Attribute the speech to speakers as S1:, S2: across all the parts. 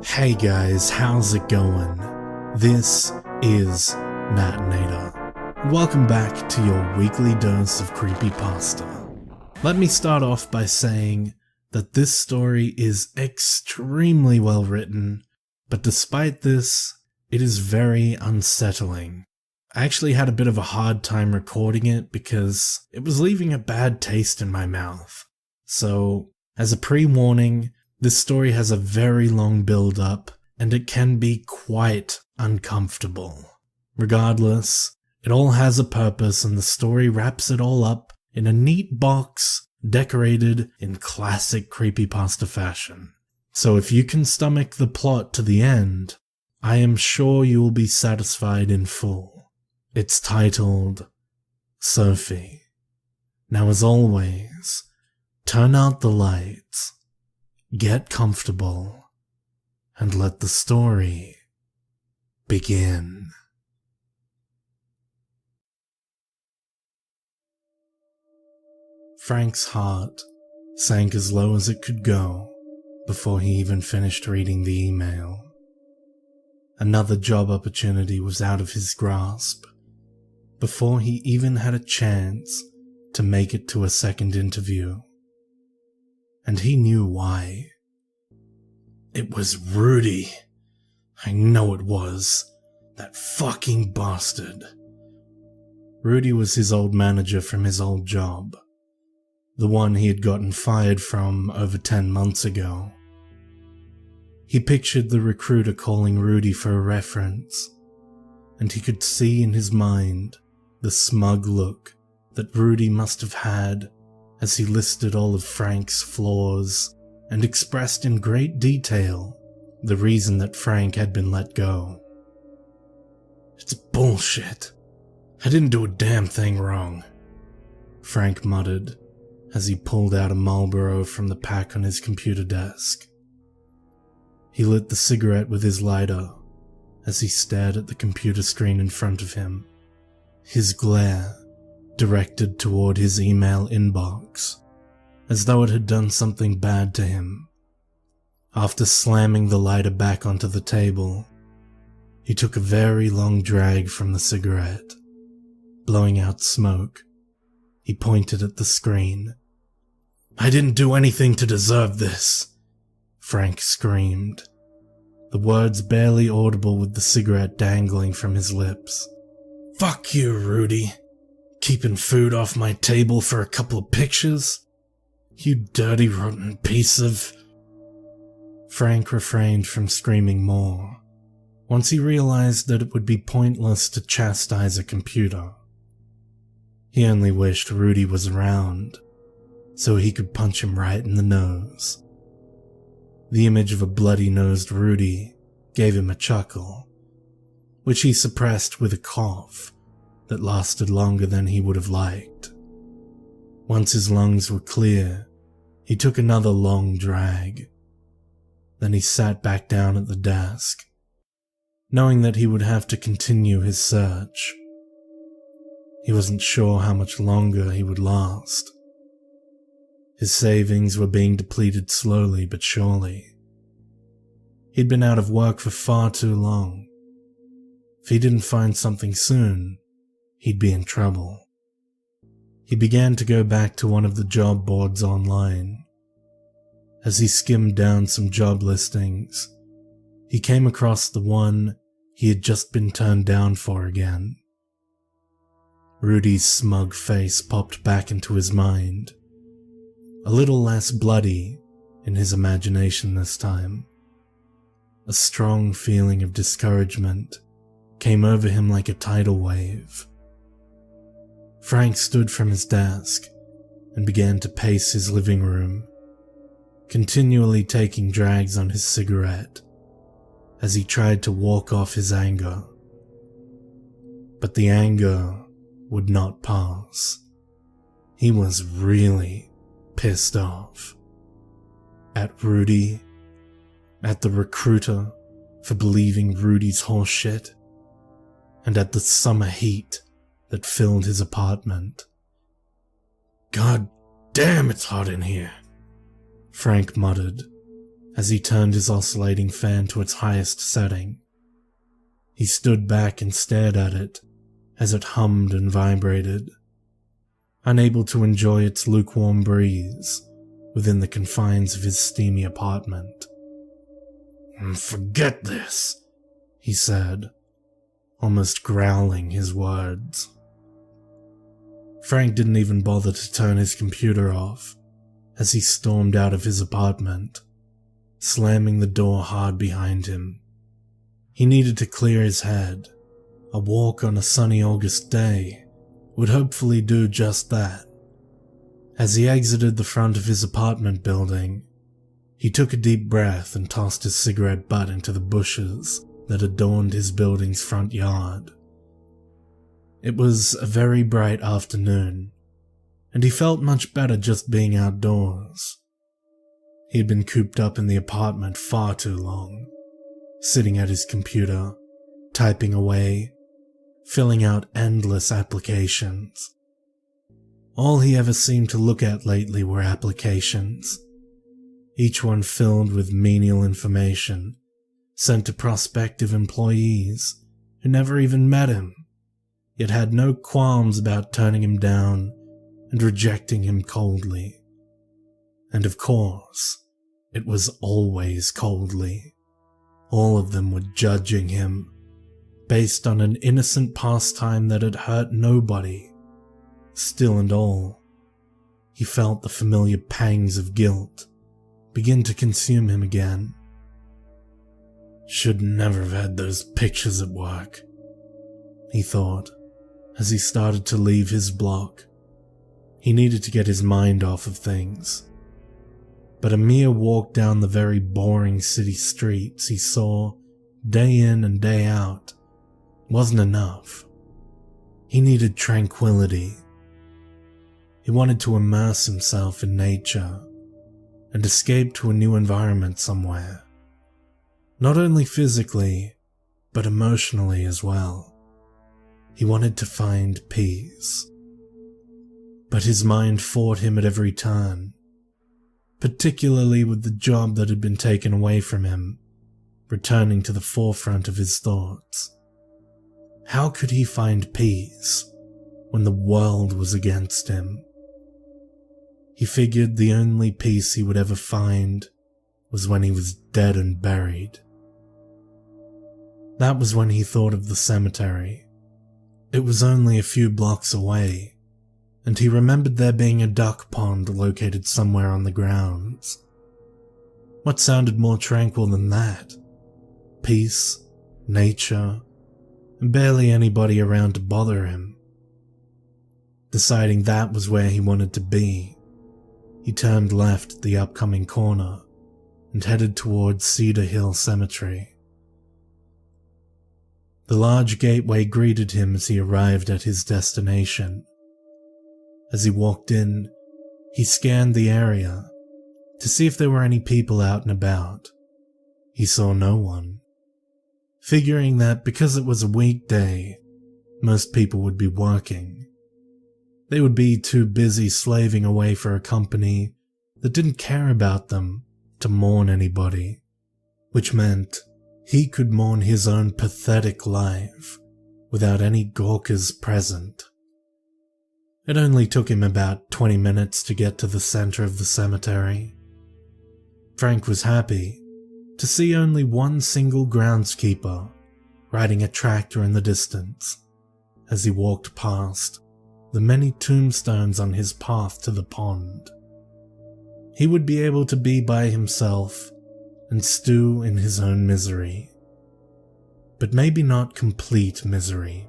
S1: Hey guys, how's it going? This is Natinator. Welcome back to your weekly dose of creepypasta. Let me start off by saying that this story is extremely well written, but despite this, it is very unsettling. I actually had a bit of a hard time recording it because it was leaving a bad taste in my mouth. So, as a pre-warning, this story has a very long build-up, and it can be quite uncomfortable. Regardless, it all has a purpose and the story wraps it all up in a neat box decorated in classic creepypasta fashion. So if you can stomach the plot to the end, I am sure you will be satisfied in full. It's titled Sophie. Now as always, turn out the lights, get comfortable, and let the story begin. Frank's heart sank as low as it could go before he even finished reading the email. Another job opportunity was out of his grasp before he even had a chance to make it to a second interview. And he knew why. It was Rudy. I know it was. That fucking bastard. Rudy was his old manager from his old job. The one he had gotten fired from over 10 months ago. He pictured the recruiter calling Rudy for a reference, and he could see in his mind the smug look that Rudy must have had as he listed all of Frank's flaws and expressed in great detail the reason that Frank had been let go. "It's bullshit. I didn't do a damn thing wrong," Frank muttered as he pulled out a Marlboro from the pack on his computer desk. He lit the cigarette with his lighter as he stared at the computer screen in front of him, his glare directed toward his email inbox, as though it had done something bad to him. After slamming the lighter back onto the table, he took a very long drag from the cigarette. Blowing out smoke, he pointed at the screen. "I didn't do anything to deserve this," Frank screamed, the words barely audible with the cigarette dangling from his lips. "Fuck you, Rudy. Keeping food off my table for a couple of pictures? You dirty, rotten piece of..." Frank refrained from screaming more, once he realized that it would be pointless to chastise a computer. He only wished Rudy was around, so he could punch him right in the nose. The image of a bloody-nosed Rudy gave him a chuckle, which he suppressed with a cough that lasted longer than he would have liked. Once his lungs were clear, he took another long drag. Then he sat back down at the desk, knowing that he would have to continue his search. He wasn't sure how much longer he would last. His savings were being depleted slowly but surely. He'd been out of work for far too long. If he didn't find something soon, he'd be in trouble. He began to go back to one of the job boards online. As he skimmed down some job listings, he came across the one he had just been turned down for again. Rudy's smug face popped back into his mind, a little less bloody in his imagination this time. A strong feeling of discouragement came over him like a tidal wave. Frank stood from his desk and began to pace his living room, continually taking drags on his cigarette as he tried to walk off his anger. But the anger would not pass. He was really pissed off. At Rudy, at the recruiter for believing Rudy's horseshit, and at the summer heat that filled his apartment. "God damn, it's hot in here," Frank muttered as he turned his oscillating fan to its highest setting. He stood back and stared at it as it hummed and vibrated, unable to enjoy its lukewarm breeze within the confines of his steamy apartment. "Forget this," he said, almost growling his words. Frank didn't even bother to turn his computer off as he stormed out of his apartment, slamming the door hard behind him. He needed to clear his head. A walk on a sunny August day would hopefully do just that. As he exited the front of his apartment building, he took a deep breath and tossed his cigarette butt into the bushes that adorned his building's front yard. It was a very bright afternoon, and he felt much better just being outdoors. He had been cooped up in the apartment far too long, sitting at his computer, typing away, filling out endless applications. All he ever seemed to look at lately were applications, each one filled with menial information sent to prospective employees who never even met him, yet had no qualms about turning him down and rejecting him coldly. And of course, it was always coldly. All of them were judging him, based on an innocent pastime that had hurt nobody. Still and all, he felt the familiar pangs of guilt begin to consume him again. Should never have had those pictures at work, he thought, as he started to leave his block. He needed to get his mind off of things. But a mere walk down the very boring city streets he saw day in and day out wasn't enough. He needed tranquility. He wanted to immerse himself in nature and escape to a new environment somewhere. Not only physically, but emotionally as well. He wanted to find peace. But his mind fought him at every turn, particularly with the job that had been taken away from him, returning to the forefront of his thoughts. How could he find peace when the world was against him? He figured the only peace he would ever find was when he was dead and buried. That was when he thought of the cemetery. It was only a few blocks away, and he remembered there being a duck pond located somewhere on the grounds. What sounded more tranquil than that? Peace, nature, and barely anybody around to bother him. Deciding that was where he wanted to be, he turned left at the upcoming corner and headed towards Cedar Hill Cemetery. The large gateway greeted him as he arrived at his destination. As he walked in, he scanned the area to see if there were any people out and about. He saw no one, figuring that because it was a weekday, most people would be working. They would be too busy slaving away for a company that didn't care about them to mourn anybody, which meant he could mourn his own pathetic life without any gawkers present. It only took him about 20 minutes to get to the center of the cemetery. Frank was happy to see only one single groundskeeper riding a tractor in the distance as he walked past the many tombstones on his path to the pond. He would be able to be by himself and stew in his own misery, but maybe not complete misery.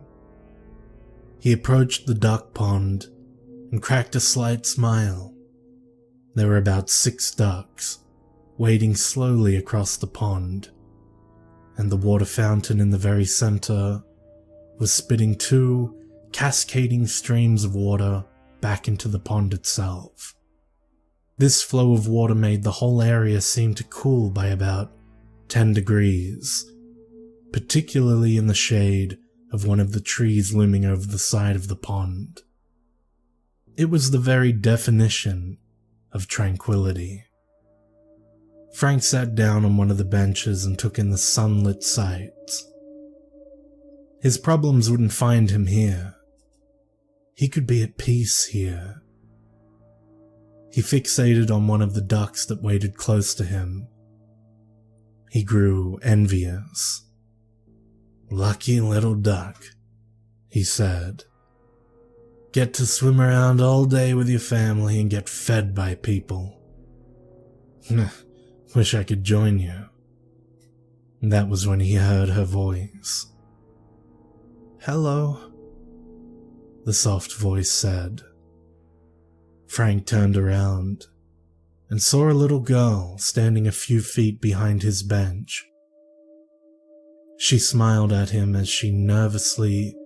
S1: He approached the duck pond and cracked a slight smile. There were about 6 ducks wading slowly across the pond, and the water fountain in the very center was spitting 2 cascading streams of water back into the pond itself. This flow of water made the whole area seem to cool by about 10 degrees, particularly in the shade of one of the trees looming over the side of the pond. It was the very definition of tranquility. Frank sat down on one of the benches and took in the sunlit sights. His problems wouldn't find him here. He could be at peace here. He fixated on one of the ducks that waded close to him. He grew envious. "Lucky little duck," he said. "Get to swim around all day with your family and get fed by people. Wish I could join you." That was when he heard her voice. "Hello," the soft voice said. Frank turned around and saw a little girl standing a few feet behind his bench. She smiled at him as she nervously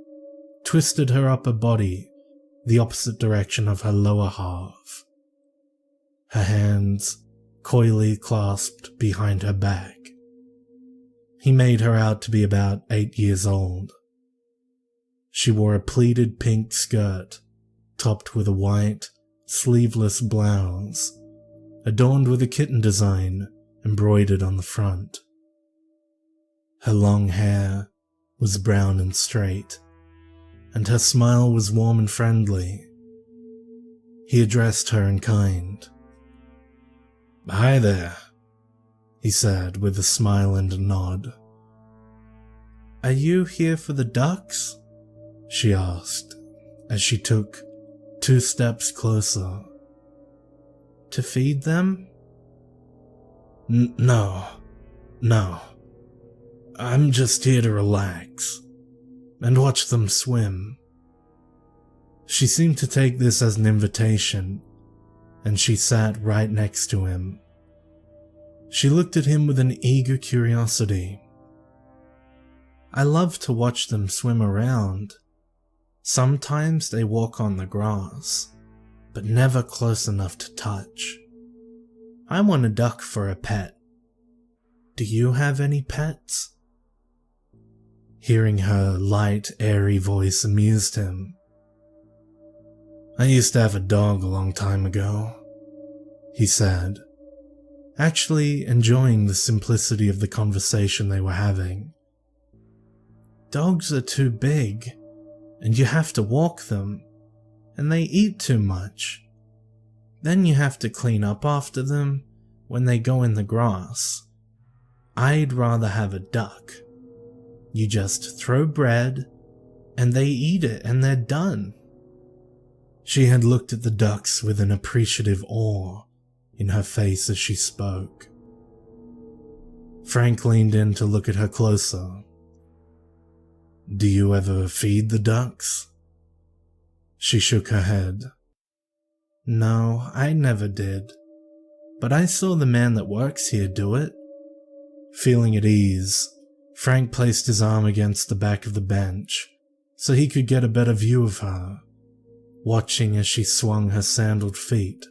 S1: twisted her upper body the opposite direction of her lower half, her hands coyly clasped behind her back. He made her out to be about 8 years old. She wore a pleated pink skirt topped with a white, sleeveless blouse, adorned with a kitten design embroidered on the front. Her long hair was brown and straight, and her smile was warm and friendly. He addressed her in kind. "Hi there," he said with a smile and a nod. "Are you here for the ducks?" she asked as she took 2 steps closer. "To feed them?" No. I'm just here to relax and watch them swim." She seemed to take this as an invitation, and she sat right next to him. She looked at him with an eager curiosity. "I love to watch them swim around. Sometimes they walk on the grass, but never close enough to touch. I want a duck for a pet. Do you have any pets?" Hearing her light, airy voice amused him. "I used to have a dog a long time ago," he said, actually enjoying the simplicity of the conversation they were having. "Dogs are too big, and you have to walk them, and they eat too much. Then you have to clean up after them when they go in the grass. I'd rather have a duck. You just throw bread, and they eat it and they're done." She had looked at the ducks with an appreciative awe in her face as she spoke. Frank leaned in to look at her closer. "Do you ever feed the ducks?" She shook her head. "No, I never did, but I saw the man that works here do it." Feeling at ease, Frank placed his arm against the back of the bench so he could get a better view of her, watching as she swung her sandaled feet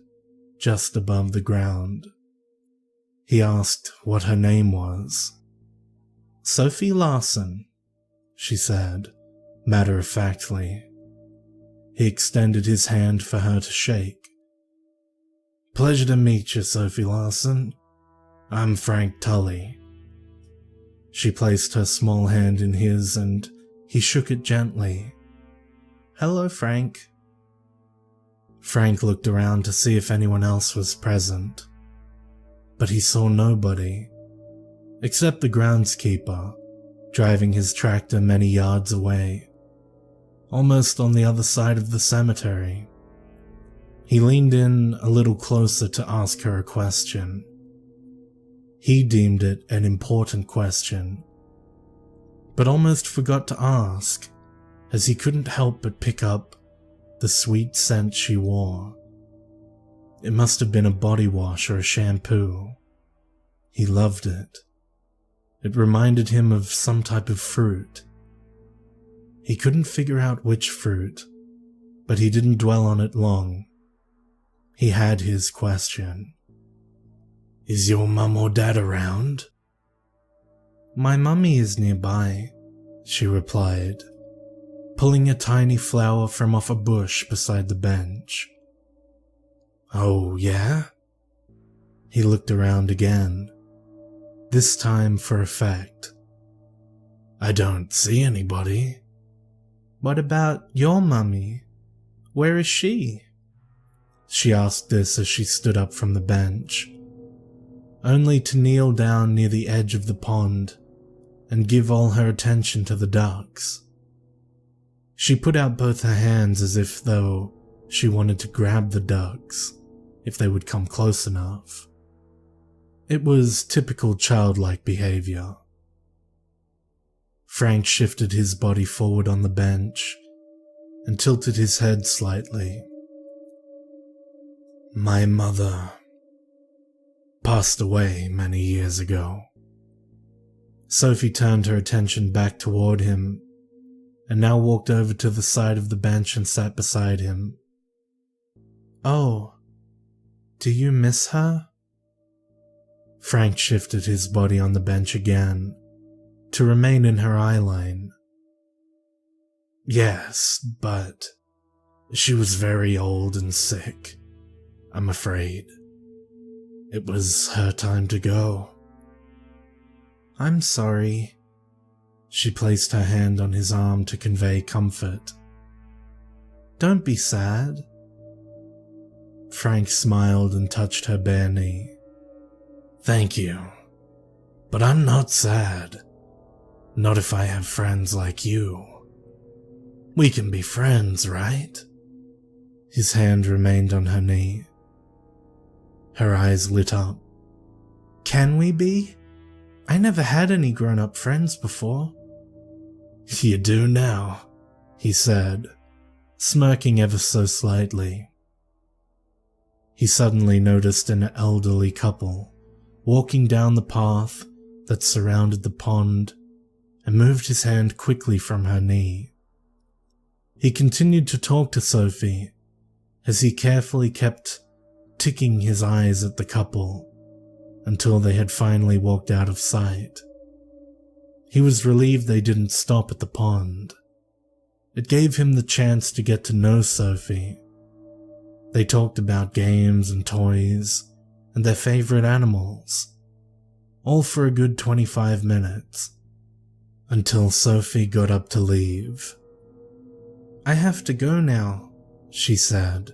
S1: just above the ground. He asked what her name was. "Sophie Larson," she said, matter-of-factly. He extended his hand for her to shake. "Pleasure to meet you, Sophie Larson. I'm Frank Tully." She placed her small hand in his and he shook it gently. "Hello, Frank." Frank looked around to see if anyone else was present, but he saw nobody, except the groundskeeper, driving his tractor many yards away, almost on the other side of the cemetery. He leaned in a little closer to ask her a question. He deemed it an important question, but almost forgot to ask, as he couldn't help but pick up the sweet scent she wore. It must have been a body wash or a shampoo. He loved it. It reminded him of some type of fruit. He couldn't figure out which fruit, but he didn't dwell on it long. He had his question. "Is your mum or dad around?" "My mummy is nearby," she replied, pulling a tiny flower from off a bush beside the bench. "Oh, yeah?" He looked around again, this time for effect. I don't see anybody. What about your mummy? Where is she? She asked this as she stood up from the bench, only to kneel down near the edge of the pond and give all her attention to the ducks. She put out both her hands as if though she wanted to grab the ducks if they would come close enough. It was typical childlike behavior. Frank shifted his body forward on the bench and tilted his head slightly. My mother passed away many years ago. Sophie turned her attention back toward him and now walked over to the side of the bench and sat beside him. Oh, do you miss her? Frank shifted his body on the bench again to remain in her eye line. Yes, but she was very old and sick, I'm afraid. It was her time to go. I'm sorry. She placed her hand on his arm to convey comfort. Don't be sad. Frank smiled and touched her bare knee. Thank you, but I'm not sad. Not if I have friends like you. We can be friends, right? His hand remained on her knee. Her eyes lit up. Can we be? I never had any grown-up friends before. You do now, he said, smirking ever so slightly. He suddenly noticed an elderly couple walking down the path that surrounded the pond and moved his hand quickly from her knee. He continued to talk to Sophie as he carefully kept ticking his eyes at the couple until they had finally walked out of sight. He was relieved they didn't stop at the pond. It gave him the chance to get to know Sophie. They talked about games and toys and their favorite animals, all for a good 25 minutes, until Sophie got up to leave. I have to go now, she said,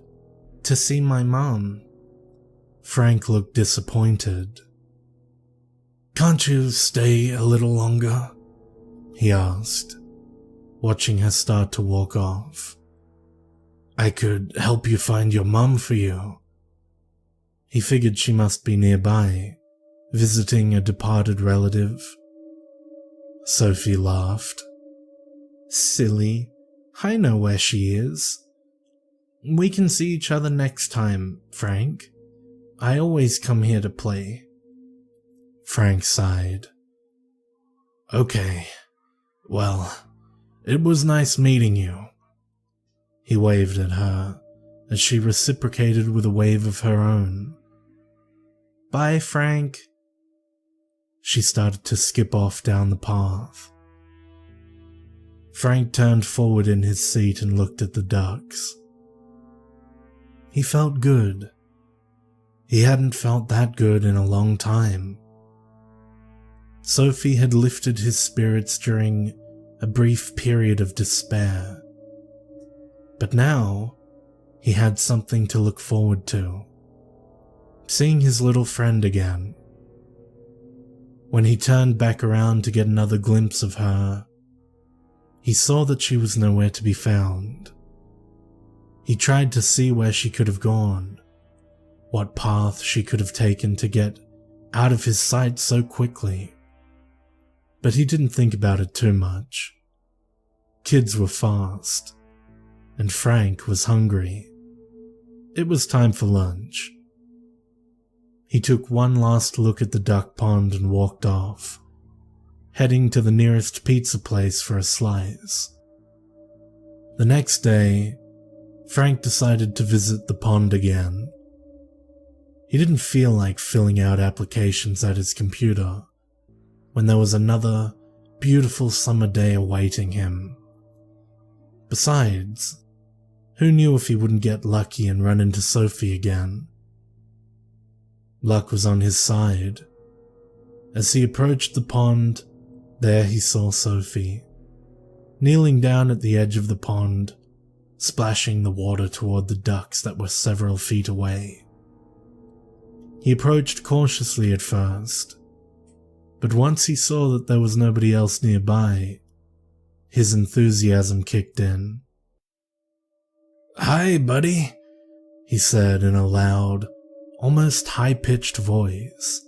S1: to see my mom. Frank looked disappointed. Can't you stay a little longer? He asked, watching her start to walk off. I could help you find your mum for you. He figured she must be nearby, visiting a departed relative. Sophie laughed. Silly, I know where she is. We can see each other next time, Frank. I always come here to play. Frank sighed. Okay, well, it was nice meeting you. He waved at her as she reciprocated with a wave of her own. Bye, Frank. She started to skip off down the path. Frank turned forward in his seat and looked at the ducks. He felt good. He hadn't felt that good in a long time. Sophie had lifted his spirits during a brief period of despair. But now, he had something to look forward to. Seeing his little friend again. When he turned back around to get another glimpse of her, he saw that she was nowhere to be found. He tried to see where she could have gone, what path she could have taken to get out of his sight so quickly. But he didn't think about it too much. Kids were fast, and Frank was hungry. It was time for lunch. He took one last look at the duck pond and walked off, heading to the nearest pizza place for a slice. The next day, Frank decided to visit the pond again. He didn't feel like filling out applications at his computer when there was another beautiful summer day awaiting him. Besides, who knew if he wouldn't get lucky and run into Sophie again? Luck was on his side. As he approached the pond, there he saw Sophie, kneeling down at the edge of the pond, splashing the water toward the ducks that were several feet away. He approached cautiously at first, but once he saw that there was nobody else nearby, his enthusiasm kicked in. "Hi, buddy," he said in a loud, almost high-pitched voice.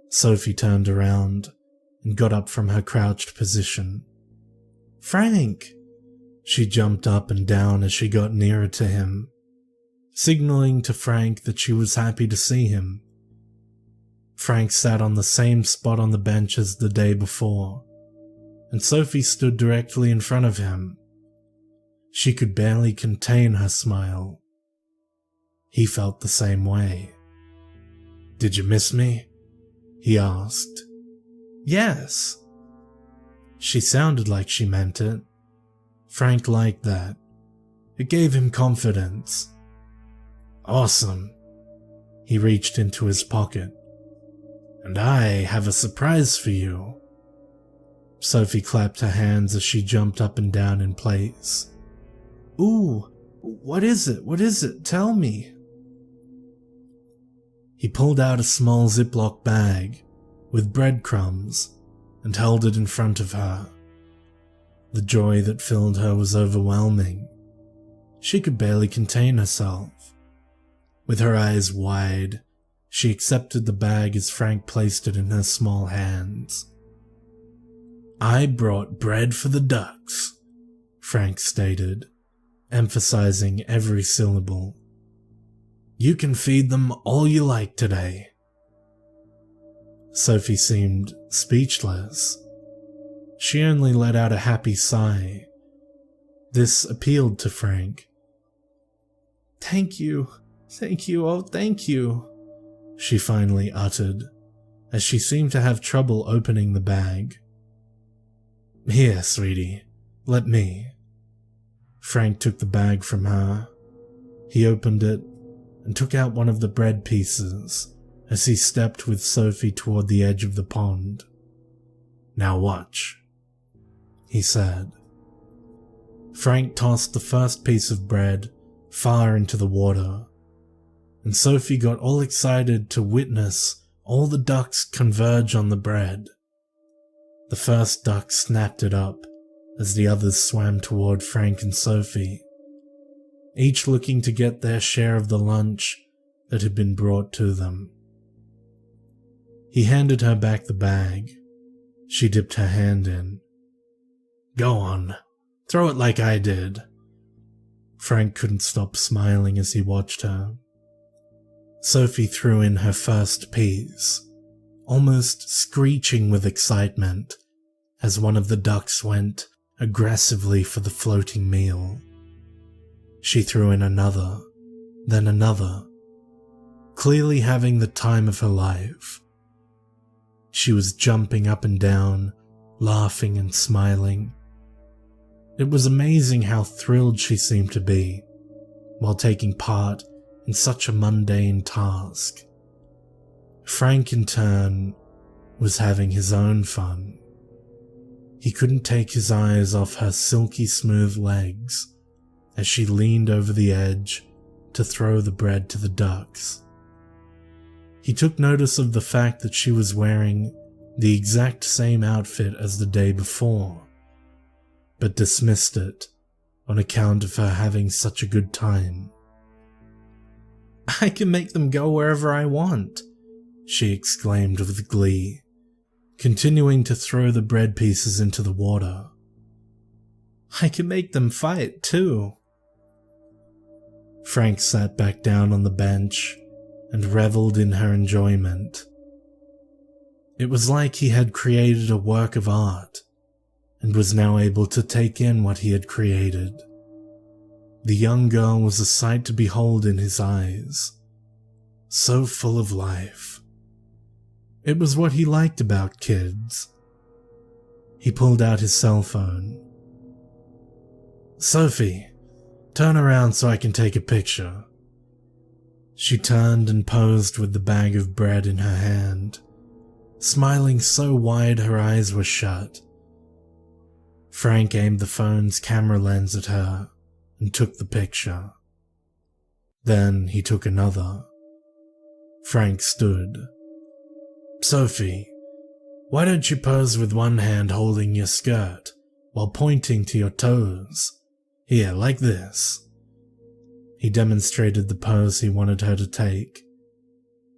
S1: Sophie turned around and got up from her crouched position. "Frank!" She jumped up and down as she got nearer to him, signaling to Frank that she was happy to see him. Frank sat on the same spot on the bench as the day before, and Sophie stood directly in front of him. She could barely contain her smile. He felt the same way. "Did you miss me?" he asked. "Yes." She sounded like she meant it. Frank liked that. It gave him confidence. "Awesome." He reached into his pocket. "And I have a surprise for you." Sophie clapped her hands as she jumped up and down in place. "Ooh, what is it? What is it? Tell me." He pulled out a small Ziploc bag with breadcrumbs and held it in front of her. The joy that filled her was overwhelming. She could barely contain herself. With her eyes wide, she accepted the bag as Frank placed it in her small hands. "I brought bread for the ducks," Frank stated, emphasizing every syllable. "You can feed them all you like today." Sophie seemed speechless. She only let out a happy sigh. This appealed to Frank. Thank you, oh thank you," she finally uttered, as she seemed to have trouble opening the bag. "Here, sweetie, let me." Frank took the bag from her. He opened it and took out one of the bread pieces as he stepped with Sophie toward the edge of the pond. "Now watch," he said. Frank tossed the first piece of bread far into the water, and Sophie got all excited to witness all the ducks converge on the bread. The first duck snapped it up as the others swam toward Frank and Sophie, each looking to get their share of the lunch that had been brought to them. He handed her back the bag. She dipped her hand in. "Go on, throw it like I did." Frank couldn't stop smiling as he watched her. Sophie threw in her first piece, almost screeching with excitement as one of the ducks went aggressively for the floating meal. She threw in another, then another, clearly having the time of her life. She was jumping up and down, laughing and smiling. It was amazing how thrilled she seemed to be while taking part in such a mundane task. Frank, in turn, was having his own fun. He couldn't take his eyes off her silky smooth legs as she leaned over the edge to throw the bread to the ducks. He took notice of the fact that she was wearing the exact same outfit as the day before, but dismissed it on account of her having such a good time. "I can make them go wherever I want," she exclaimed with glee, continuing to throw the bread pieces into the water. "I can make them fight, too." Frank sat back down on the bench and reveled in her enjoyment. It was like he had created a work of art and was now able to take in what he had created. The young girl was a sight to behold in his eyes, so full of life. It was what he liked about kids. He pulled out his cell phone. "Sophie, turn around so I can take a picture." She turned and posed with the bag of bread in her hand, smiling so wide her eyes were shut. Frank aimed the phone's camera lens at her and took the picture. Then he took another. Frank stood. "Sophie, why don't you pose with one hand holding your skirt while pointing to your toes? Here, like this." He demonstrated the pose he wanted her to take,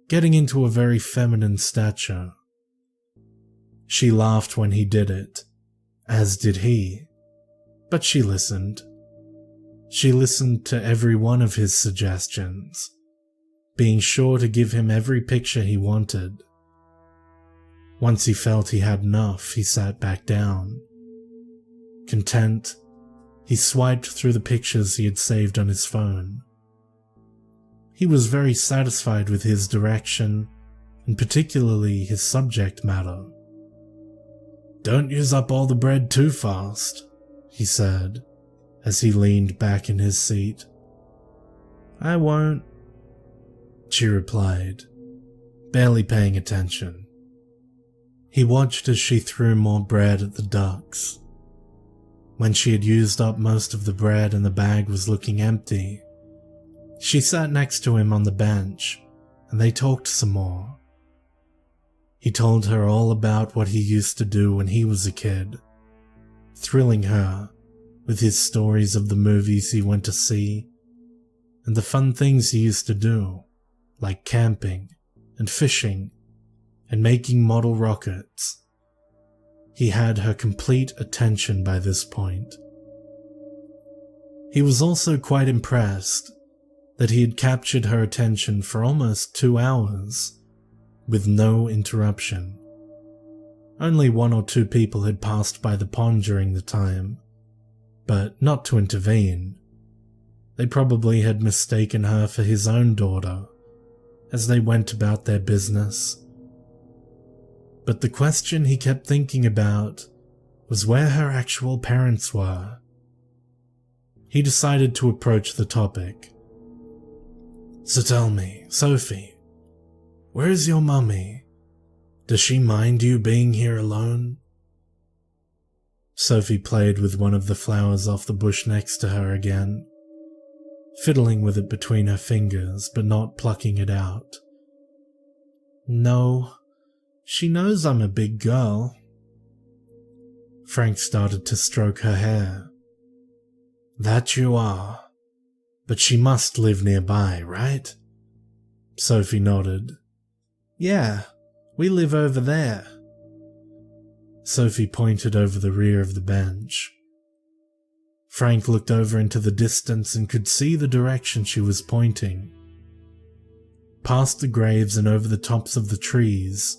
S1: getting into a very feminine stature. She laughed when he did it, as did he, but she listened. She listened to every one of his suggestions, being sure to give him every picture he wanted. Once he felt he had enough, he sat back down. Content, he swiped through the pictures he had saved on his phone. He was very satisfied with his direction, and particularly his subject matter. "Don't use up all the bread too fast," he said, as he leaned back in his seat. "I won't," she replied, barely paying attention. He watched as she threw more bread at the ducks. When she had used up most of the bread and the bag was looking empty, she sat next to him on the bench and they talked some more. He told her all about what he used to do when he was a kid, thrilling her with his stories of the movies he went to see and the fun things he used to do, like camping and fishing and making model rockets. He had her complete attention by this point. He was also quite impressed that he had captured her attention for almost 2 hours, with no interruption. Only 1 or 2 people had passed by the pond during the time, but not to intervene. They probably had mistaken her for his own daughter, as they went about their business. But the question he kept thinking about was where her actual parents were. He decided to approach the topic. "So tell me, Sophie, where is your mummy? Does she mind you being here alone?" Sophie played with one of the flowers off the bush next to her again, fiddling with it between her fingers but not plucking it out. "No. She knows I'm a big girl." Frank started to stroke her hair. "That you are. But she must live nearby, right?" Sophie nodded. "Yeah, we live over there." Sophie pointed over the rear of the bench. Frank looked over into the distance and could see the direction she was pointing. Past the graves and over the tops of the trees,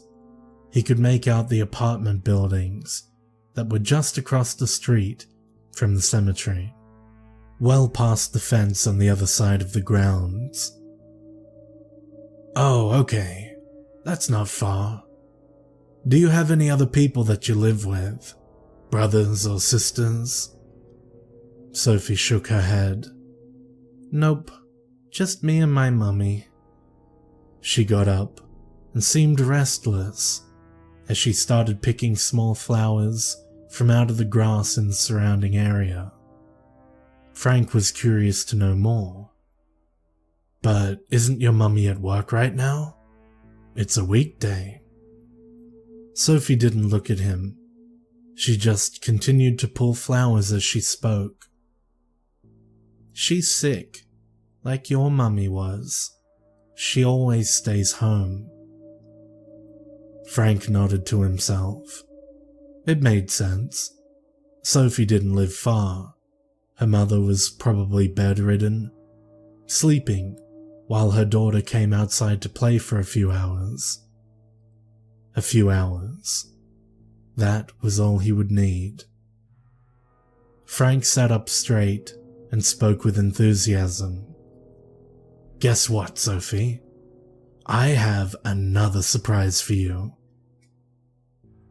S1: he could make out the apartment buildings that were just across the street from the cemetery, well past the fence on the other side of the grounds. "Oh, okay. That's not far. Do you have any other people that you live with? Brothers or sisters?" Sophie shook her head. "Nope, just me and my mummy." She got up and seemed restless as she started picking small flowers from out of the grass in the surrounding area. Frank was curious to know more. "But isn't your mummy at work right now? It's a weekday." Sophie didn't look at him. She just continued to pull flowers as she spoke. "She's sick, like your mummy was. She always stays home." Frank nodded to himself. It made sense. Sophie didn't live far. Her mother was probably bedridden, sleeping while her daughter came outside to play for a few hours. A few hours. That was all he would need. Frank sat up straight and spoke with enthusiasm. "Guess what, Sophie? I have another surprise for you."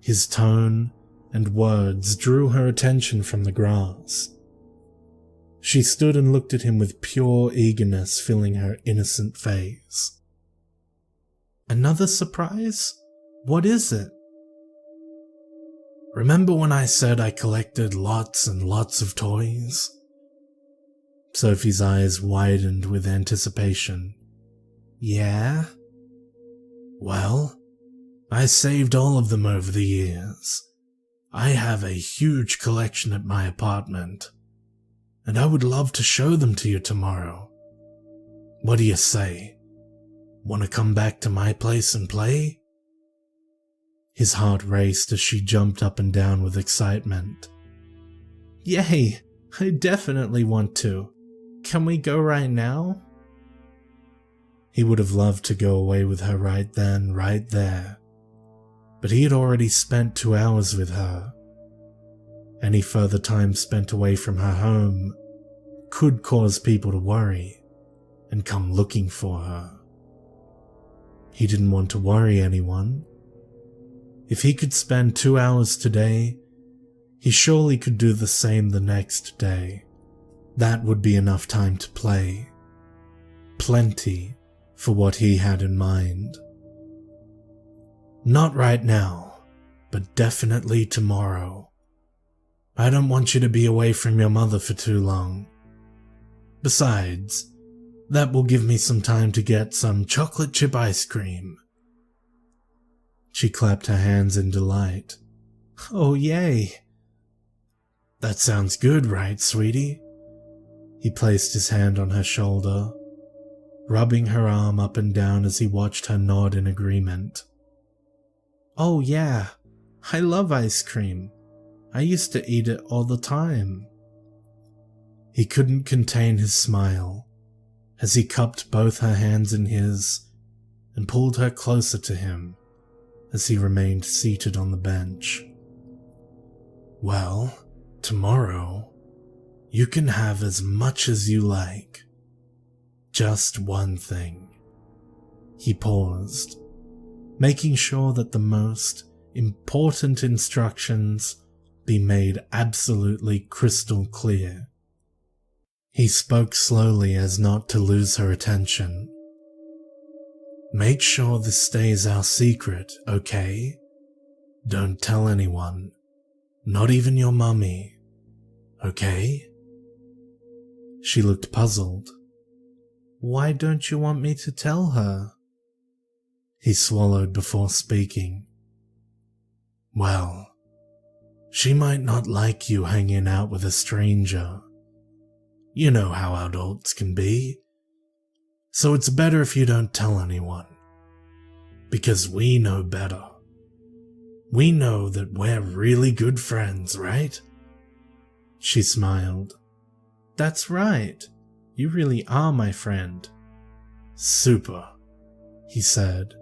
S1: His tone and words drew her attention from the grass. She stood and looked at him with pure eagerness filling her innocent face. Another surprise? What is it? Remember when I said I collected lots and lots of toys? Sophie's eyes widened with anticipation. Yeah? Well, I saved all of them over the years. I have a huge collection at my apartment, and I would love to show them to you tomorrow. What do you say? Want to come back to my place and play? His heart raced as she jumped up and down with excitement. Yay! I definitely want to. Can we go right now? He would have loved to go away with her right then, right there. But he had already spent 2 hours with her. Any further time spent away from her home could cause people to worry and come looking for her. He didn't want to worry anyone. If he could spend 2 hours today, he surely could do the same the next day. That would be enough time to play. Plenty for what he had in mind. Not right now, but definitely tomorrow. I don't want you to be away from your mother for too long. Besides, that will give me some time to get some chocolate chip ice cream. She clapped her hands in delight. Oh, yay! That sounds good, right, sweetie? He placed his hand on her shoulder, rubbing her arm up and down as he watched her nod in agreement. Oh yeah, I love ice cream. I used to eat it all the time. He couldn't contain his smile as he cupped both her hands in his and pulled her closer to him as he remained seated on the bench. Well, tomorrow, you can have as much as you like. Just one thing. He paused, making sure that the most important instructions be made absolutely crystal clear. He spoke slowly as not to lose her attention. Make sure this stays our secret, okay? Don't tell anyone, not even your mummy, okay? She looked puzzled. Why don't you want me to tell her? He swallowed before speaking. Well, she might not like you hanging out with a stranger. You know how adults can be. So it's better if you don't tell anyone. Because we know better. We know that we're really good friends, right? She smiled. That's right. You really are my friend. Super, he said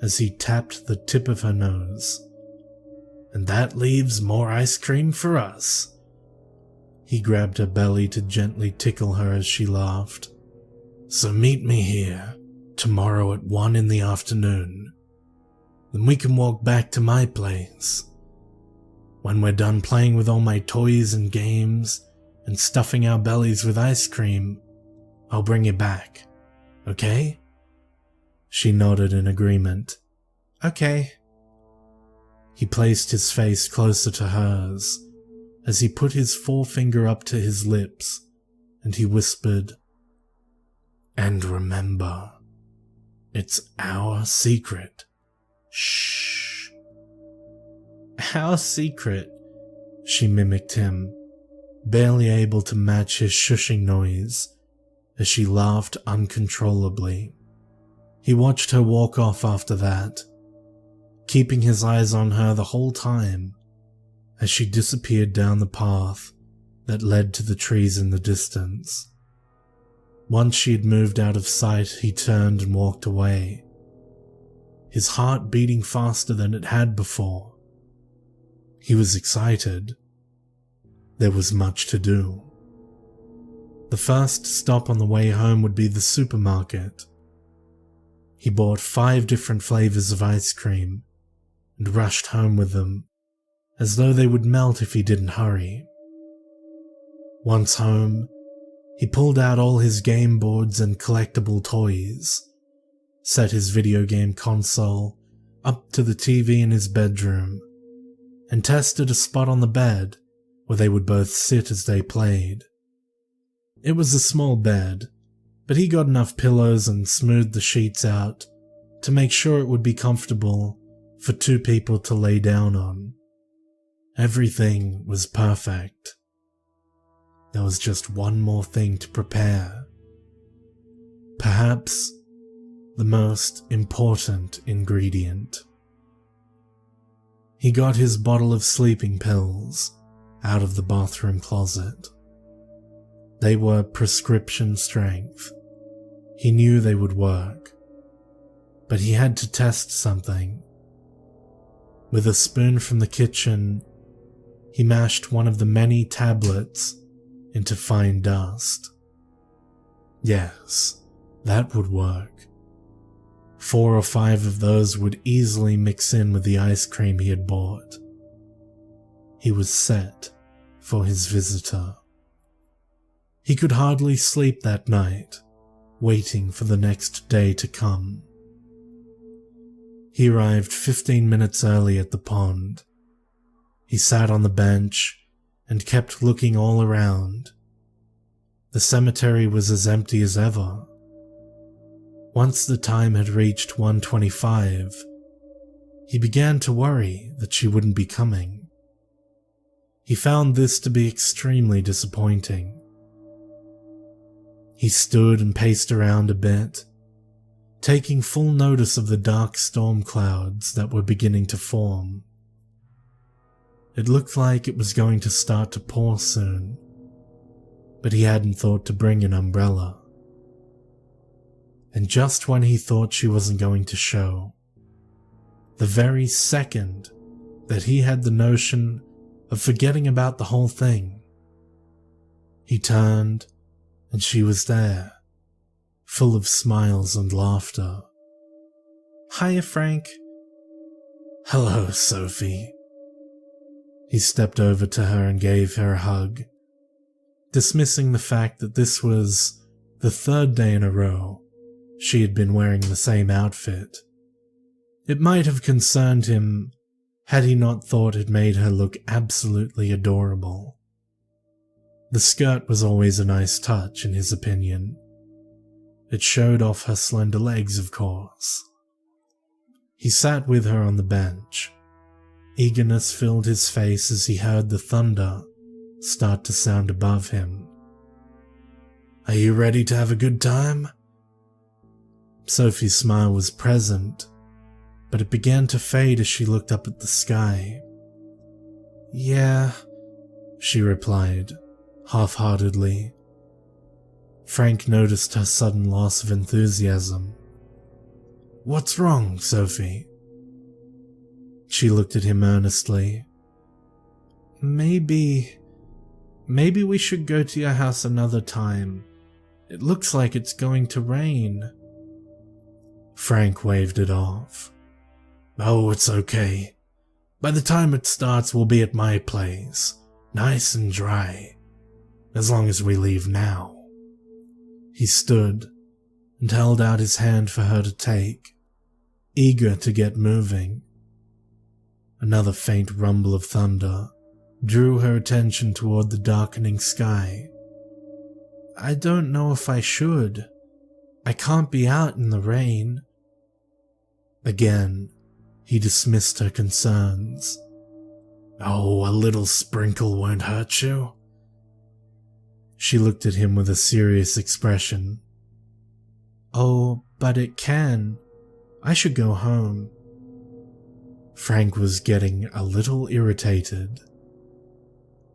S1: as he tapped the tip of her nose. And that leaves more ice cream for us. He grabbed her belly to gently tickle her as she laughed. So meet me here tomorrow at 1 in the afternoon. Then we can walk back to my place. When we're done playing with all my toys and games and stuffing our bellies with ice cream, I'll bring you back, okay? She nodded in agreement. Okay. He placed his face closer to hers as he put his forefinger up to his lips and he whispered, And remember, it's our secret. Shh. Our secret, she mimicked him, barely able to match his shushing noise as she laughed uncontrollably. He watched her walk off after that, keeping his eyes on her the whole time as she disappeared down the path that led to the trees in the distance. Once she had moved out of sight, he turned and walked away, his heart beating faster than it had before. He was excited. There was much to do. The first stop on the way home would be the supermarket. He bought 5 different flavors of ice cream and rushed home with them, as though they would melt if he didn't hurry. Once home, He pulled out all his game boards and collectible toys, set his video game console up to the TV in his bedroom, and tested a spot on the bed where they would both sit as they played. It was a small bed, but he got enough pillows and smoothed the sheets out to make sure it would be comfortable for two people to lay down on. Everything was perfect. There was just one more thing to prepare. Perhaps the most important ingredient. He got his bottle of sleeping pills out of the bathroom closet. They were prescription strength. He knew they would work, but he had to test something. With a spoon from the kitchen, he mashed one of the many tablets into fine dust. Yes, that would work. 4 or 5 of those would easily mix in with the ice cream he had bought. He was set for his visitor. He could hardly sleep that night, waiting for the next day to come. He arrived 15 minutes early at the pond. He sat on the bench and kept looking all around. The cemetery was as empty as ever. Once the time had reached 1:25, he began to worry that she wouldn't be coming. He found this to be extremely disappointing. He stood and paced around a bit, taking full notice of the dark storm clouds that were beginning to form. It looked like it was going to start to pour soon, but he hadn't thought to bring an umbrella. And just when he thought she wasn't going to show, the very second that he had the notion of forgetting about the whole thing, he turned and she was there, full of smiles and laughter. "Hiya, Frank." "Hello, Sophie." He stepped over to her and gave her a hug, dismissing the fact that this was the 3rd day in a row she had been wearing the same outfit. It might have concerned him had he not thought it made her look absolutely adorable. The skirt was always a nice touch, in his opinion. It showed off her slender legs, of course. He sat with her on the bench. Eagerness filled his face as he heard the thunder start to sound above him. "Are you ready to have a good time?" Sophie's smile was present, but it began to fade as she looked up at the sky. "Yeah," she replied, half-heartedly. Frank noticed her sudden loss of enthusiasm. "What's wrong, Sophie?" She looked at him earnestly. Maybe we should go to your house another time. It looks like it's going to rain." Frank waved it off. "Oh, it's okay. By the time it starts, we'll be at my place, nice and dry, as long as we leave now." He stood and held out his hand for her to take, eager to get moving. Another faint rumble of thunder drew her attention toward the darkening sky. "I don't know if I should. I can't be out in the rain." Again, he dismissed her concerns. "Oh, a little sprinkle won't hurt you." She looked at him with a serious expression. "Oh, but it can. I should go home." Frank was getting a little irritated,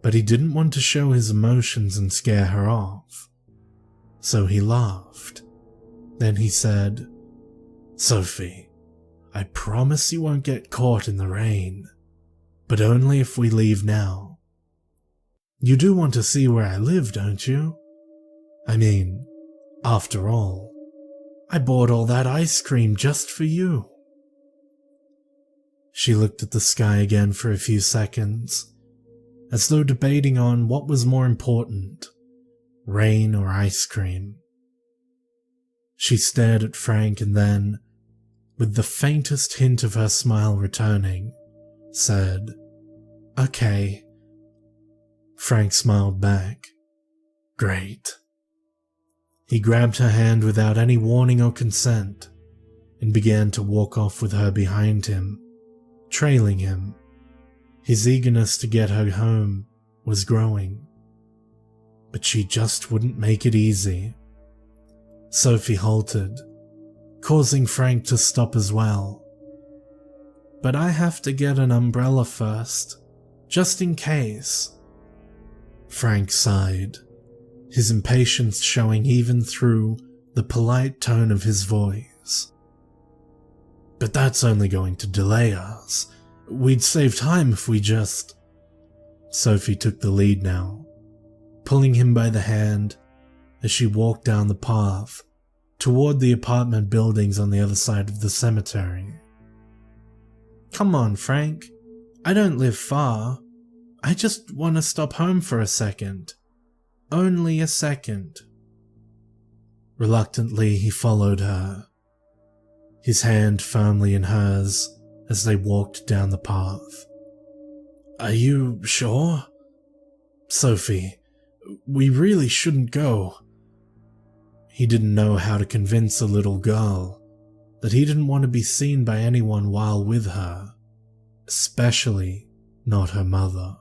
S1: but he didn't want to show his emotions and scare her off, so he laughed. Then he said, "Sophie, I promise you won't get caught in the rain, but only if we leave now. You do want to see where I live, don't you? I mean, after all, I bought all that ice cream just for you." She looked at the sky again for a few seconds, as though debating on what was more important, rain or ice cream. She stared at Frank and then, with the faintest hint of her smile returning, said, "Okay." Frank smiled back. "Great." He grabbed her hand without any warning or consent and began to walk off with her behind him, trailing him. His eagerness to get her home was growing. But she just wouldn't make it easy. Sophie halted, causing Frank to stop as well. "But I have to get an umbrella first, just in case." Frank sighed, his impatience showing even through the polite tone of his voice. "But that's only going to delay us. We'd save time if we just—" Sophie took the lead now, pulling him by the hand as she walked down the path toward the apartment buildings on the other side of the cemetery. "Come on, Frank. I don't live far. I just want to stop home for a second. Only a second." Reluctantly, he followed her, his hand firmly in hers as they walked down the path. "Are you sure? Sophie, we really shouldn't go." He didn't know how to convince a little girl that he didn't want to be seen by anyone while with her, especially not her mother.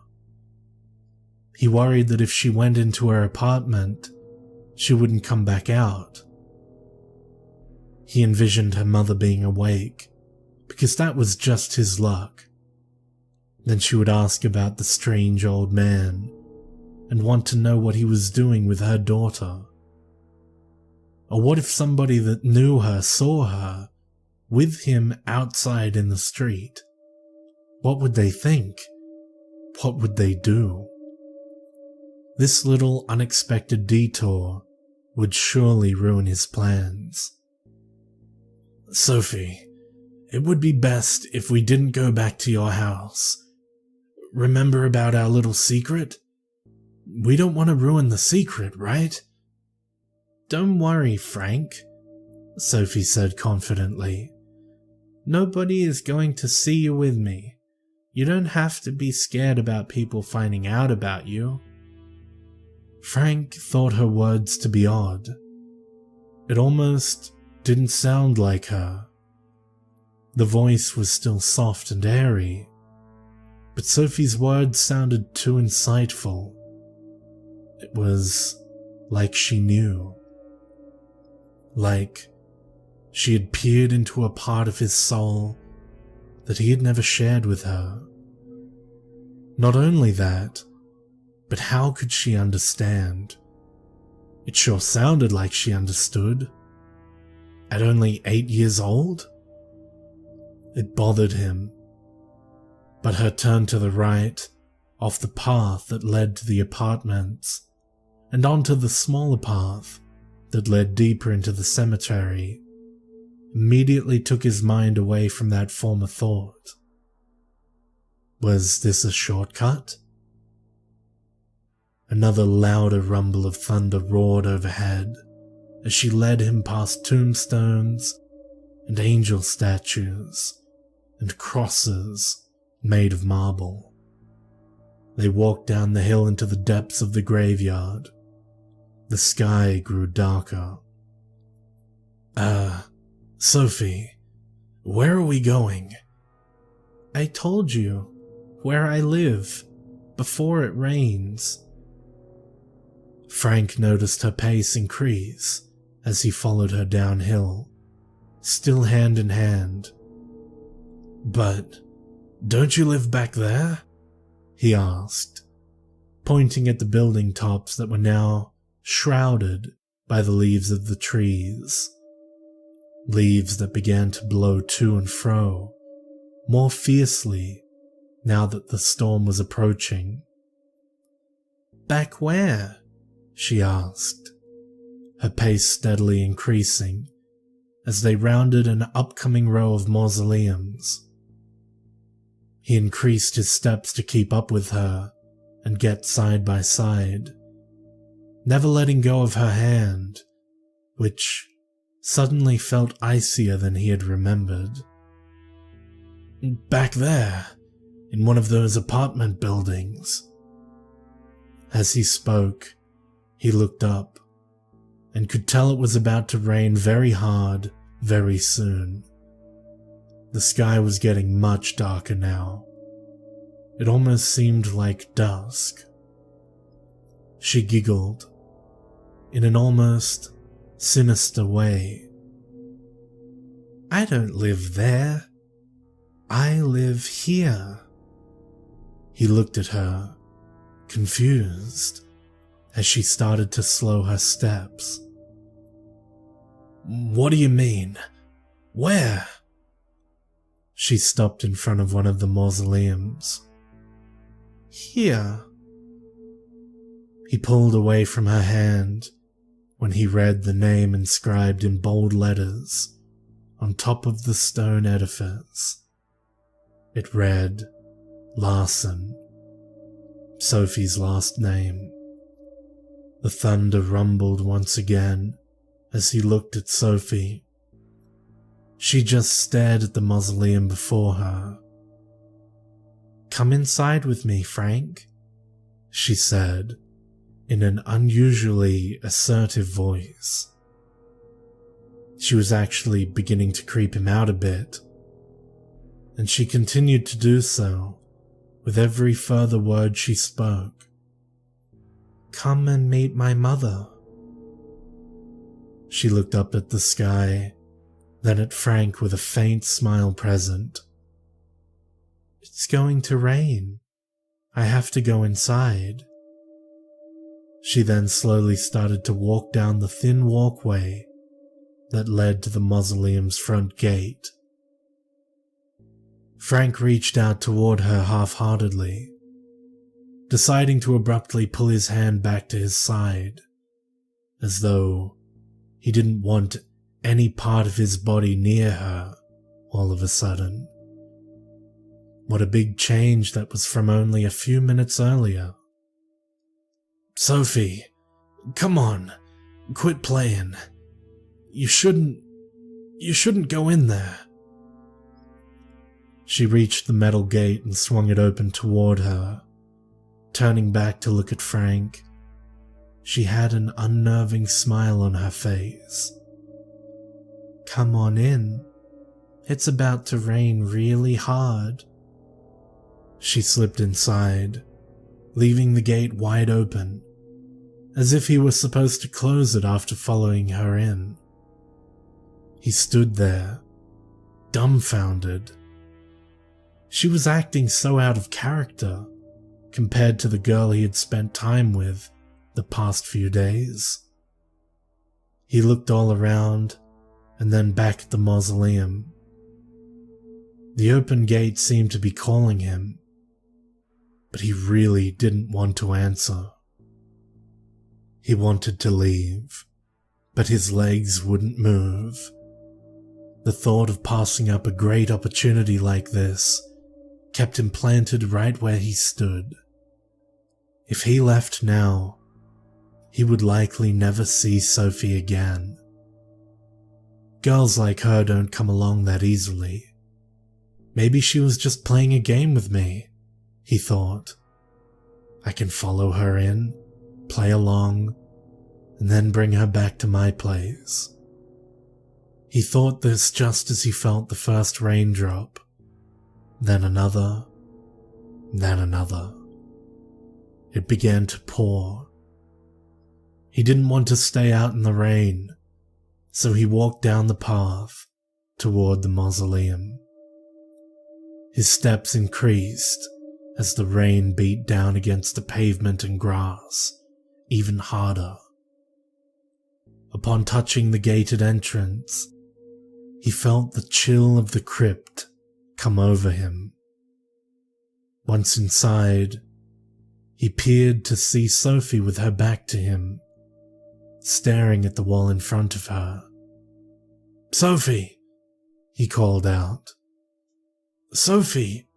S1: He worried that if she went into her apartment, she wouldn't come back out. He envisioned her mother being awake, because that was just his luck. Then she would ask about the strange old man and want to know what he was doing with her daughter. Or what if somebody that knew her saw her with him outside in the street? What would they think? What would they do? This little unexpected detour would surely ruin his plans. "Sophie, it would be best if we didn't go back to your house. Remember about our little secret? We don't want to ruin the secret, right?" "Don't worry, Frank," Sophie said confidently. "Nobody is going to see you with me. You don't have to be scared about people finding out about you." Frank thought her words to be odd. It almost didn't sound like her. The voice was still soft and airy, but Sophie's words sounded too insightful. It was like she knew. Like she had peered into a part of his soul that he had never shared with her. Not only that, but how could she understand? It sure sounded like she understood. At only 8 years old? It bothered him. But her turn to the right, off the path that led to the apartments, and onto the smaller path that led deeper into the cemetery, immediately took his mind away from that former thought. Was this a shortcut? Another louder rumble of thunder roared overhead as she led him past tombstones and angel statues and crosses made of marble. They walked down the hill into the depths of the graveyard. The sky grew darker. Sophie, where are we going?" "I told you, where I live, before it rains." Frank noticed her pace increase as he followed her downhill, still hand in hand. "But don't you live back there?" he asked, pointing at the building tops that were now shrouded by the leaves of the trees. Leaves that began to blow to and fro more fiercely now that the storm was approaching. "Back where?" she asked, her pace steadily increasing as they rounded an upcoming row of mausoleums. He increased his steps to keep up with her and get side by side. never letting go of her hand, which suddenly felt icier than he had remembered. "Back there, in one of those apartment buildings." As he spoke, he looked up and could tell it was about to rain very hard very soon. The sky was getting much darker now. It almost seemed like dusk. She giggled in an almost sinister way. "I don't live there. I live here." He looked at her, confused, as she started to slow her steps. "What do you mean? Where?" She stopped in front of one of the mausoleums. "Here." He pulled away from her hand when he read the name inscribed in bold letters on top of the stone edifice. It read Larson, Sophie's last name. The thunder rumbled once again as he looked at Sophie. She just stared at the mausoleum before her. "Come inside with me, Frank," she said in an unusually assertive voice. She was actually beginning to creep him out a bit, and she continued to do so with every further word she spoke. "Come and meet my mother." She looked up at the sky, then at Frank with a faint smile present. "It's going to rain. I have to go inside." She then slowly started to walk down the thin walkway that led to the mausoleum's front gate. Frank reached out toward her half-heartedly, deciding to abruptly pull his hand back to his side, as though he didn't want any part of his body near her all of a sudden. What a big change that was from only a few minutes earlier. "Sophie, come on, quit playing. You shouldn't go in there." She reached the metal gate and swung it open toward her. Turning back to look at Frank, she had an unnerving smile on her face. "Come on in. It's about to rain really hard." She slipped inside, leaving the gate wide open, as if he was supposed to close it after following her in. He stood there, dumbfounded. She was acting so out of character compared to the girl he had spent time with the past few days. He looked all around and then back at the mausoleum. The open gate seemed to be calling him, but he really didn't want to answer. He wanted to leave, but his legs wouldn't move. The thought of passing up a great opportunity like this kept him planted right where he stood. If he left now, he would likely never see Sophie again. Girls like her don't come along that easily. Maybe she was just playing a game with me, he thought. I can follow her in, play along, and then bring her back to my place. He thought this just as he felt the first raindrop, then another, then another. It began to pour. He didn't want to stay out in the rain, so he walked down the path toward the mausoleum. His steps increased as the rain beat down against the pavement and grass even harder. Upon touching the gated entrance, he felt the chill of the crypt come over him. Once inside, he peered to see Sophie with her back to him, staring at the wall in front of her. "Sophie!" he called out. "Sophie,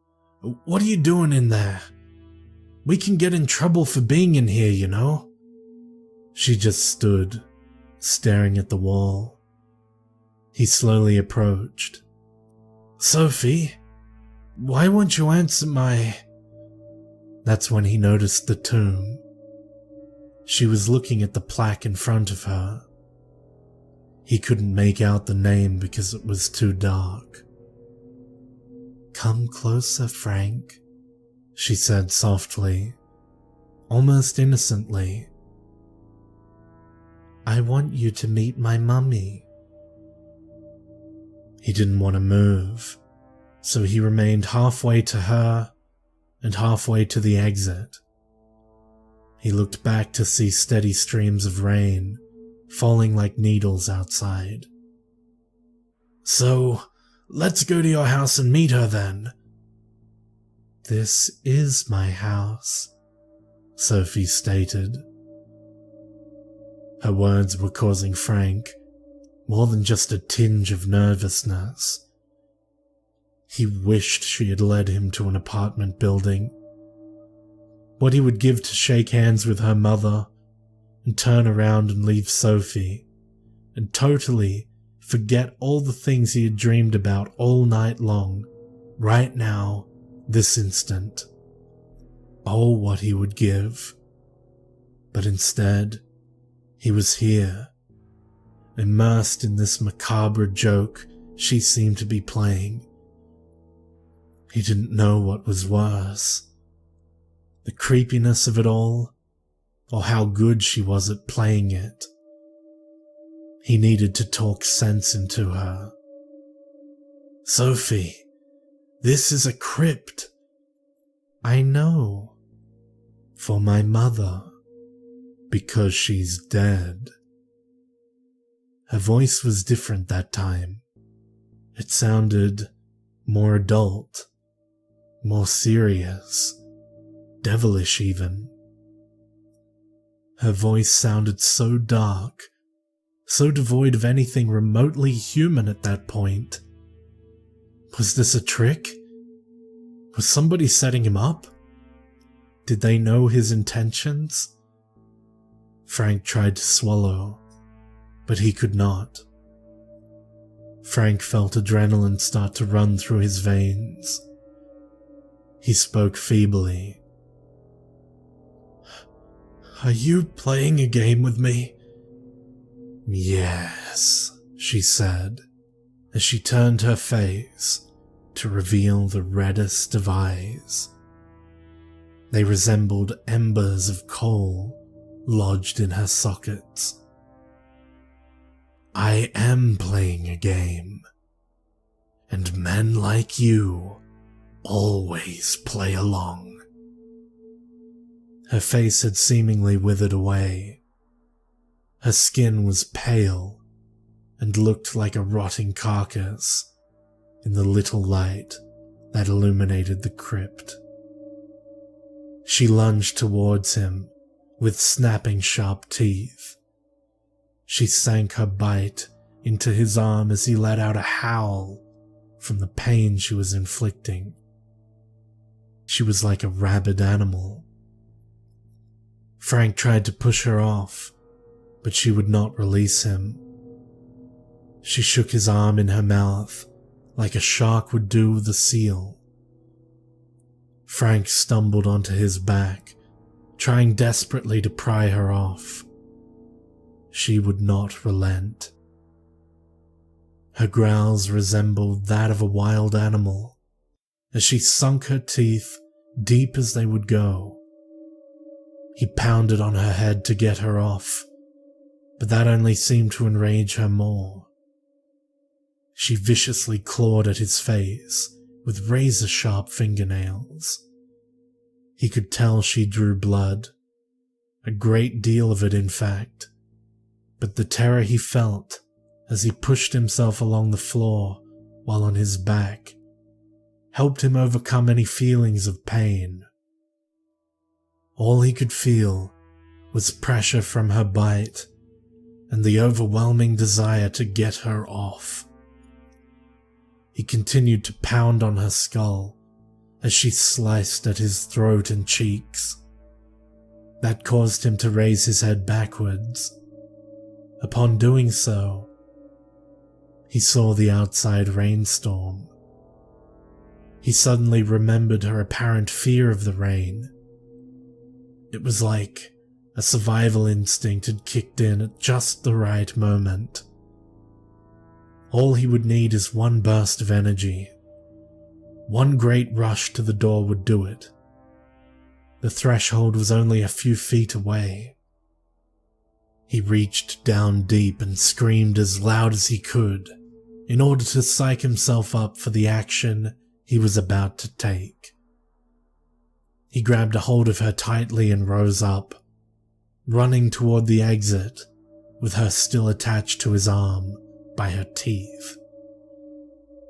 S1: what are you doing in there? We can get in trouble for being in here, you know." She just stood, staring at the wall. He slowly approached. "Sophie, why won't you answer my—" That's when he noticed the tomb. She was looking at the plaque in front of her. He couldn't make out the name because it was too dark. "Come closer, Frank," she said softly, almost innocently. "I want you to meet my mummy." He didn't want to move, so he remained halfway to her and halfway to the exit. He looked back to see steady streams of rain falling like needles outside. "So, let's go to your house and meet her then." "This is my house," Sophie stated. Her words were causing Frank more than just a tinge of nervousness. He wished she had led him to an apartment building. What he would give to shake hands with her mother and turn around and leave Sophie and totally forget all the things he had dreamed about all night long, right now, this instant. Oh, what he would give. But instead, he was here, immersed in this macabre joke she seemed to be playing. He didn't know what was worse, the creepiness of it all, or how good she was at playing it. He needed to talk sense into her. "Sophie, this is a crypt." "I know. For my mother. Because she's dead." Her voice was different that time. It sounded more adult, more serious, devilish even. Her voice sounded so dark, so devoid of anything remotely human at that point. Was this a trick? Was somebody setting him up? Did they know his intentions? Frank tried to swallow, but he could not. Frank felt adrenaline start to run through his veins. He spoke feebly. "Are you playing a game with me?" "Yes," she said, as she turned her face to reveal the reddest of eyes. They resembled embers of coal lodged in her sockets. "I am playing a game, and men like you always play along." Her face had seemingly withered away. Her skin was pale and looked like a rotting carcass in the little light that illuminated the crypt. She lunged towards him with snapping sharp teeth. She sank her bite into his arm as he let out a howl from the pain she was inflicting. She was like a rabid animal. Frank tried to push her off, but she would not release him. She shook his arm in her mouth like a shark would do with a seal. Frank stumbled onto his back, trying desperately to pry her off. She would not relent. Her growls resembled that of a wild animal, as she sunk her teeth deep as they would go. He pounded on her head to get her off, but that only seemed to enrage her more. She viciously clawed at his face with razor-sharp fingernails. He could tell she drew blood, a great deal of it in fact, but the terror he felt as he pushed himself along the floor while on his back helped him overcome any feelings of pain. All he could feel was pressure from her bite and the overwhelming desire to get her off. He continued to pound on her skull as she sliced at his throat and cheeks. That caused him to raise his head backwards. Upon doing so, he saw the outside rainstorm. He suddenly remembered her apparent fear of the rain. It was like a survival instinct had kicked in at just the right moment. All he would need is one burst of energy. One great rush to the door would do it. The threshold was only a few feet away. He reached down deep and screamed as loud as he could in order to psych himself up for the action he was about to take. He grabbed a hold of her tightly and rose up, running toward the exit with her still attached to his arm by her teeth.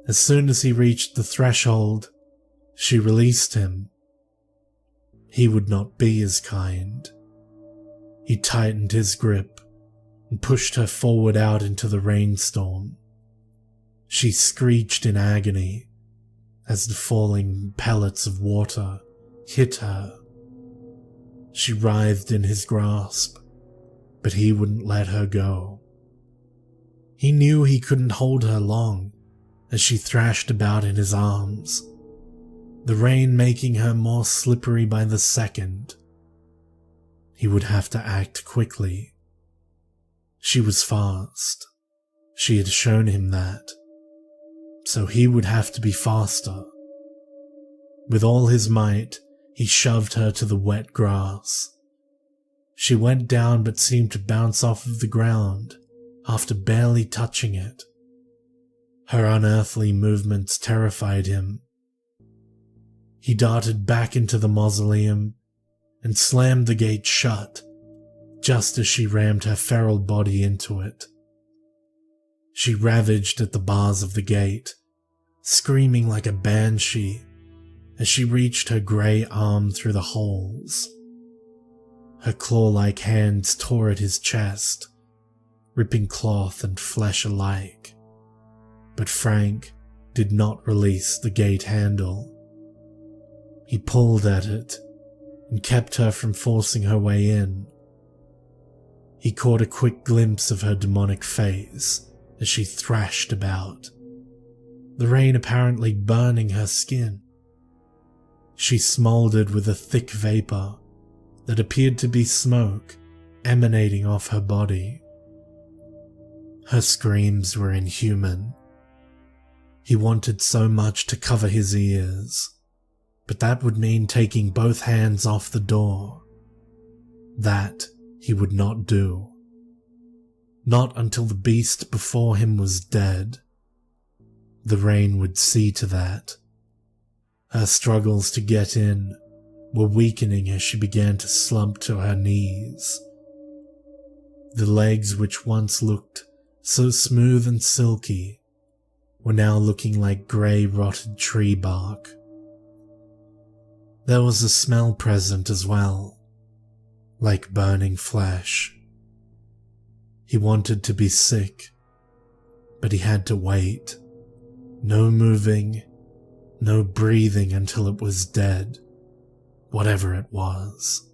S1: As soon as he reached the threshold, she released him. He would not be as kind. He tightened his grip and pushed her forward out into the rainstorm. She screeched in agony as the falling pellets of water hit her. She writhed in his grasp, but he wouldn't let her go. He knew he couldn't hold her long as she thrashed about in his arms, the rain making her more slippery by the second. He would have to act quickly. She was fast. She had shown him that. So he would have to be faster. With all his might, he shoved her to the wet grass. She went down but seemed to bounce off of the ground after barely touching it. Her unearthly movements terrified him. He darted back into the mausoleum and slammed the gate shut just as she rammed her feral body into it. She ravaged at the bars of the gate, screaming like a banshee as she reached her grey arm through the holes. Her claw-like hands tore at his chest, ripping cloth and flesh alike. But Frank did not release the gate handle. He pulled at it and kept her from forcing her way in. He caught a quick glimpse of her demonic face as she thrashed about, the rain apparently burning her skin. She smoldered with a thick vapor that appeared to be smoke emanating off her body. Her screams were inhuman. He wanted so much to cover his ears, but that would mean taking both hands off the door. That he would not do. Not until the beast before him was dead. The rain would see to that. Her struggles to get in were weakening as she began to slump to her knees. The legs which once looked so smooth and silky were now looking like grey rotted tree bark. There was a smell present as well, like burning flesh. He wanted to be sick, but he had to wait. No moving, no breathing until it was dead, whatever it was.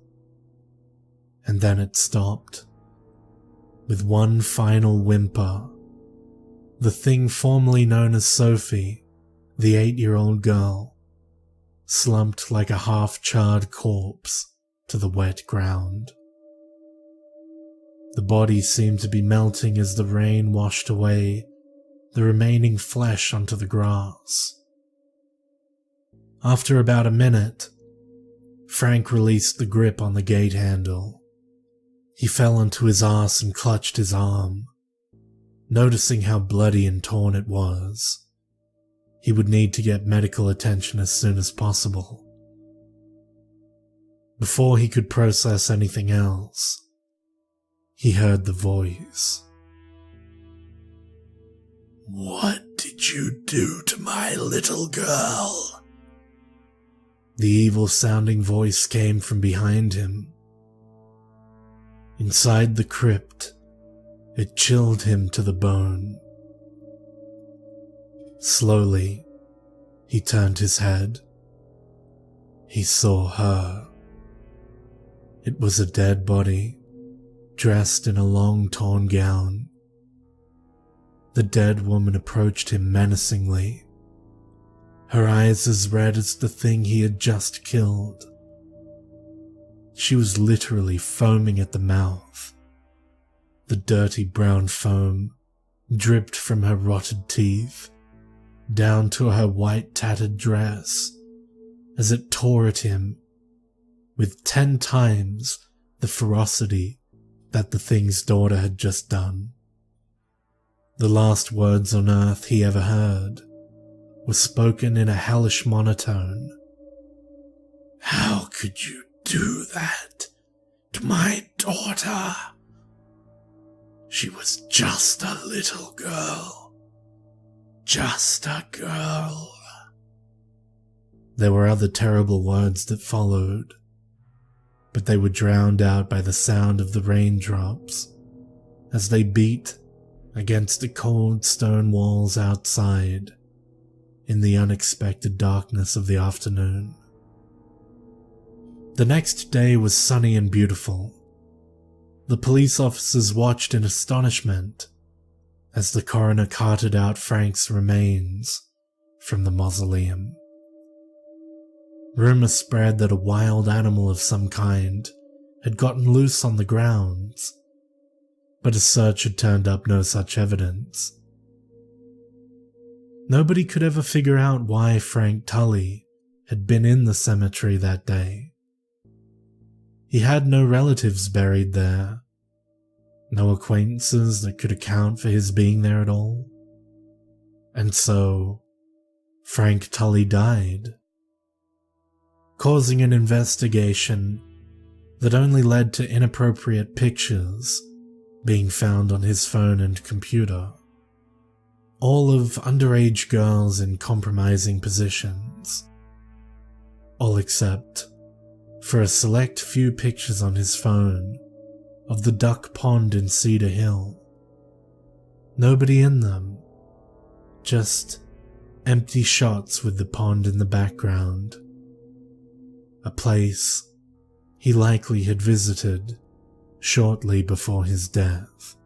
S1: And then it stopped. With one final whimper, the thing formerly known as Sophie, the 8-year-old girl, slumped like a half-charred corpse to the wet ground. The body seemed to be melting as the rain washed away the remaining flesh onto the grass. After about a minute, Frank released the grip on the gate handle. He fell onto his arse and clutched his arm, noticing how bloody and torn it was. He would need to get medical attention as soon as possible. Before he could process anything else, he heard the voice.
S2: "What did you do to my little girl?"
S1: The evil-sounding voice came from behind him. Inside the crypt, it chilled him to the bone. Slowly, he turned his head. He saw her. It was a dead body, dressed in a long torn gown. The dead woman approached him menacingly, her eyes as red as the thing he had just killed. She was literally foaming at the mouth. The dirty brown foam dripped from her rotted teeth down to her white tattered dress as it tore at him with 10 times the ferocity that the thing's daughter had just done. The last words on earth he ever heard were spoken in a hellish monotone.
S2: "How could you do that to my daughter? She was just a little girl. Just a girl."
S1: There were other terrible words that followed, but they were drowned out by the sound of the raindrops as they beat against the cold stone walls outside in the unexpected darkness of the afternoon. The next day was sunny and beautiful. The police officers watched in astonishment as the coroner carted out Frank's remains from the mausoleum. Rumor spread that a wild animal of some kind had gotten loose on the grounds, but a search had turned up no such evidence. Nobody could ever figure out why Frank Tully had been in the cemetery that day. He had no relatives buried there, no acquaintances that could account for his being there at all. And so, Frank Tully died, causing an investigation that only led to inappropriate pictures being found on his phone and computer, all of underage girls in compromising positions, all except for a select few pictures on his phone of the duck pond in Cedar Hill. Nobody in them, just empty shots with the pond in the background, a place he likely had visited shortly before his death.